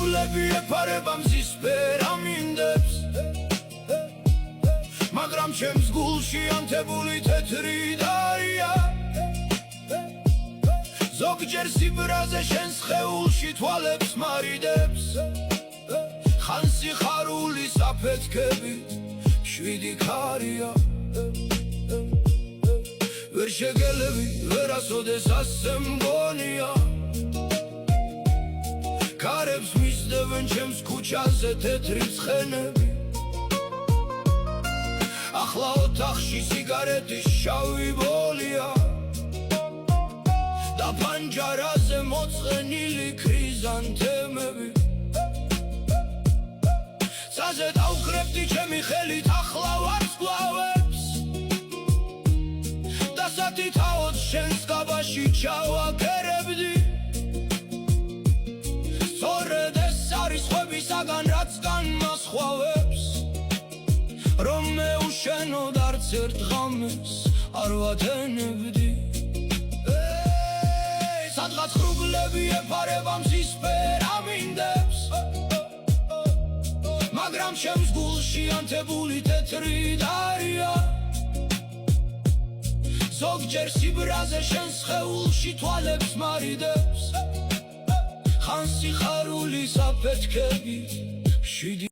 ღრუბლები ეფარება მზის ფერამინდებს, მაგრამ ჩემს გულში ანთებული თეთრი დარია. ზოგჯერ სიბრაზე შენ სხეულში თვალებს მარიდებს, ხან სიხარულის აფეთქებით შვიდი ქარია. ვერ შეგელები ვერასოდეს ასე მგონია, ქარებს მისდევენ ჩემს ქუჩაზე თეთრი ცხენები. ახლა ოთახში სიგარეტის შავი ბოლია და პანჯარაზე მოწყენილი ქრიზანთემები. ცაზე დავკრებდი ჩემი ხელით ახლა ვარსკვლავებს, და სათითაოდ შენს კაბაში ჩავაგერებდი. სწორედ ეს არის ხვებისაგან რაც განმასხვავებს, რომ მე უშენოდ არც ერთ ღამეს არ ვადენებდი. სადღაც ღრუბლები ეფარება მზის ფერამინდებს, მაგრამ ჩემს გულში ანთებული თეთრი დარია. ზოგჯერ სიბრაზე შენ სხეულში თვალებს მარიდებს, ხან სიხარულის აფეთქებით შვიდი